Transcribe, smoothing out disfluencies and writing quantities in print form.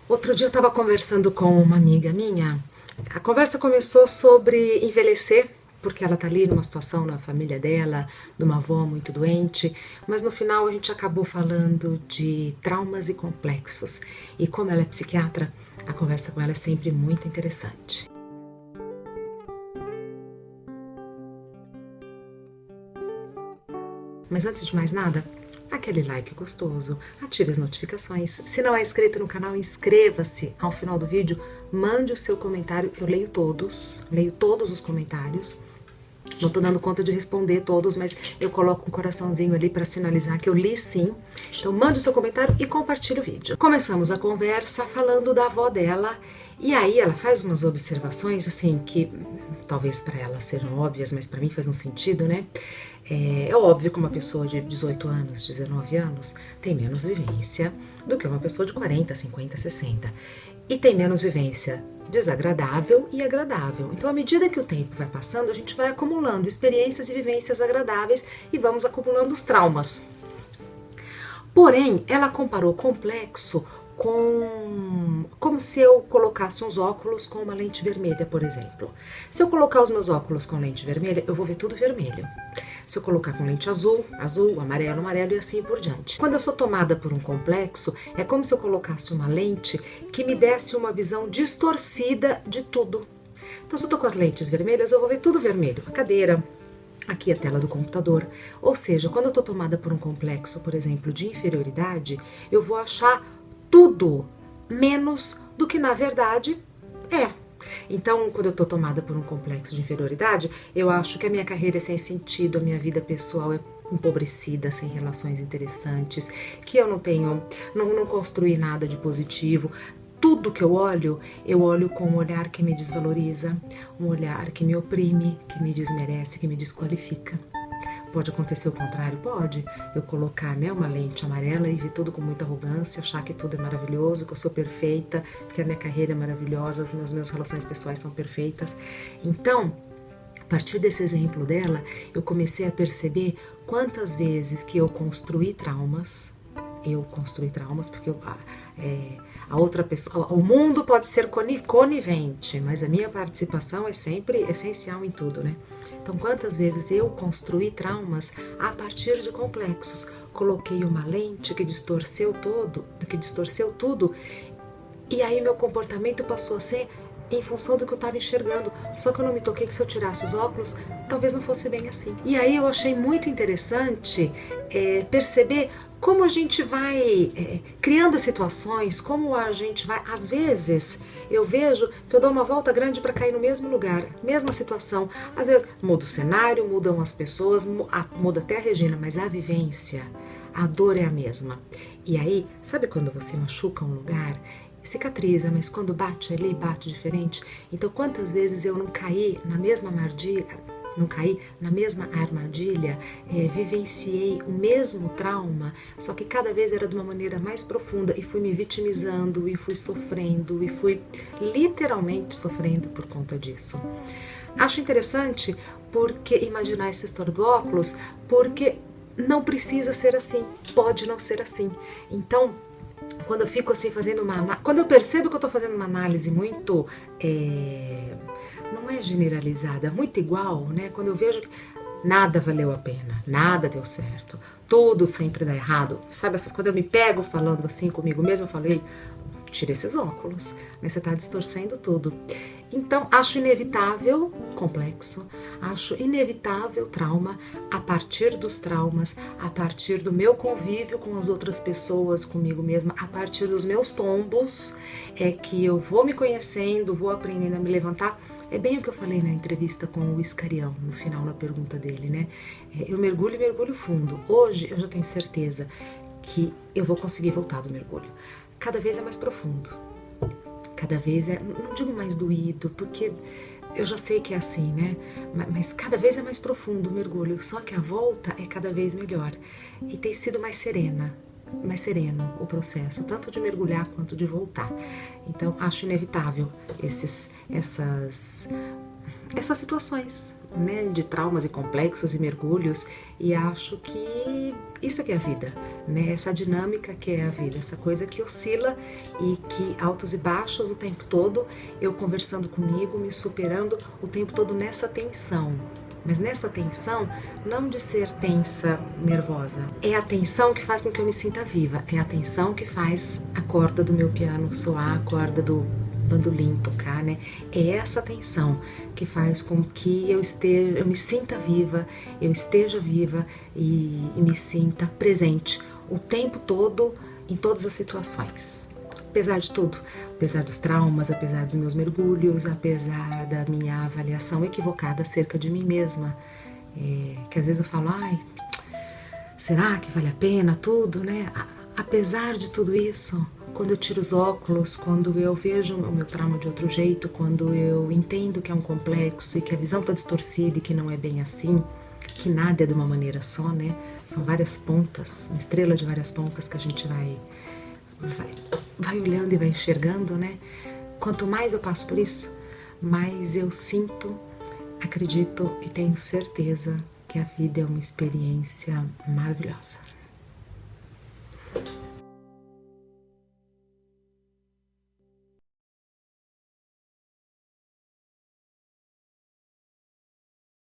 Outro dia eu estava conversando com uma amiga minha. A conversa começou sobre envelhecer, porque ela tá ali numa situação na família dela, de uma avó muito doente, mas no final a gente acabou falando de traumas e complexos. E como ela é psiquiatra, a conversa com ela é sempre muito interessante. Mas antes de mais nada, aquele like gostoso, ative as notificações. Se não é inscrito no canal, inscreva-se. Ao final do vídeo, mande o seu comentário. Eu leio todos os comentários. Não estou dando conta de responder todos, mas eu coloco um coraçãozinho ali para sinalizar que eu li sim. Então mande o seu comentário e compartilhe o vídeo. Começamos a conversa falando da avó dela. E aí ela faz umas observações assim que talvez para ela sejam óbvias, mas para mim faz um sentido, né? É óbvio que uma pessoa de 18 anos, 19 anos tem menos vivência do que uma pessoa de 40, 50, 60. E tem menos vivência desagradável e agradável. Então, à medida que o tempo vai passando, a gente vai acumulando experiências e vivências agradáveis e vamos acumulando os traumas. Porém, ela comparou complexo como se eu colocasse uns óculos com uma lente vermelha, por exemplo. Se eu colocar os meus óculos com lente vermelha, eu vou ver tudo vermelho. Se eu colocar com lente azul, azul, amarelo, amarelo e assim por diante. Quando eu sou tomada por um complexo, é como se eu colocasse uma lente que me desse uma visão distorcida de tudo. Então, se eu tô com as lentes vermelhas, eu vou ver tudo vermelho. A cadeira, aqui a tela do computador. Ou seja, quando eu tô tomada por um complexo, por exemplo, de inferioridade, eu vou achar tudo menos do que na verdade é. Então, quando eu tô tomada por um complexo de inferioridade, eu acho que a minha carreira é sem sentido, a minha vida pessoal é empobrecida, sem relações interessantes, que eu não construí nada de positivo. Tudo que eu olho com um olhar que me desvaloriza, um olhar que me oprime, que me desmerece, que me desqualifica. Pode acontecer o contrário? Pode. Eu colocar uma lente amarela e ver tudo com muita arrogância, achar que tudo é maravilhoso, que eu sou perfeita, que a minha carreira é maravilhosa, as minhas relações pessoais são perfeitas. Então, a partir desse exemplo dela, eu comecei a perceber quantas vezes que eu construí traumas porque a outra pessoa, o mundo pode ser conivente, mas a minha participação é sempre essencial em tudo, né? Então, quantas vezes eu construí traumas a partir de complexos? Coloquei uma lente que distorceu tudo, e aí meu comportamento passou a ser em função do que eu estava enxergando. Só que eu não me toquei que se eu tirasse os óculos, talvez não fosse bem assim. E aí eu achei muito interessante perceber como a gente vai criando situações, como a gente vai... Às vezes eu vejo que eu dou uma volta grande para cair no mesmo lugar, mesma situação. Às vezes muda o cenário, mudam as pessoas, muda até a Regina, mas a vivência, a dor é a mesma. E aí, sabe quando você machuca um lugar? Cicatriza, mas quando bate ali, bate diferente. Então, quantas vezes eu não caí na mesma armadilha, vivenciei o mesmo trauma, só que cada vez era de uma maneira mais profunda e fui me vitimizando e fui sofrendo e fui literalmente sofrendo por conta disso. Acho interessante porque imaginar essa história do óculos, porque não precisa ser assim, pode não ser assim. Então, quando eu fico assim fazendo quando eu percebo que eu estou fazendo uma análise muito, não é generalizada, muito igual, né? Quando eu vejo que nada valeu a pena, nada deu certo, tudo sempre dá errado, sabe? Quando eu me pego falando assim comigo mesma, eu falei, tira esses óculos, né? Você está distorcendo tudo. Então, acho inevitável complexo, acho inevitável trauma. A partir dos traumas, a partir do meu convívio com as outras pessoas, comigo mesma, a partir dos meus tombos, é que eu vou me conhecendo, vou aprendendo a me levantar. É bem o que eu falei na entrevista com o Iscarião, no final, na pergunta dele, né? Eu mergulho e mergulho fundo. Hoje eu já tenho certeza que eu vou conseguir voltar do mergulho. Cada vez é mais profundo. Cada vez não digo mais doído, porque eu já sei que é assim, né? Mas cada vez é mais profundo o mergulho, só que a volta é cada vez melhor. E tem sido mais sereno o processo, tanto de mergulhar quanto de voltar. Então, acho inevitável essas situações. né, de traumas e complexos e mergulhos, e acho que isso que é a vida, né? Essa dinâmica que é a vida, essa coisa que oscila e que altos e baixos o tempo todo, eu conversando comigo, me superando o tempo todo nessa tensão. Mas nessa tensão, não de ser tensa, nervosa. É a tensão que faz com que eu me sinta viva. É a tensão que faz a corda do meu piano soar, a corda do bandolim tocar, né? É essa tensão que faz com que eu me sinta viva, eu esteja viva e me sinta presente o tempo todo em todas as situações. Apesar de tudo, apesar dos traumas, apesar dos meus mergulhos, apesar da minha avaliação equivocada acerca de mim mesma, que às vezes eu falo, ai, será que vale a pena tudo, né? Apesar de tudo isso, quando eu tiro os óculos, quando eu vejo o meu trauma de outro jeito, quando eu entendo que é um complexo e que a visão está distorcida e que não é bem assim, que nada é de uma maneira só, né? São várias pontas, uma estrela de várias pontas que a gente vai olhando e vai enxergando, né? Quanto mais eu passo por isso, mais eu sinto, acredito e tenho certeza que a vida é uma experiência maravilhosa.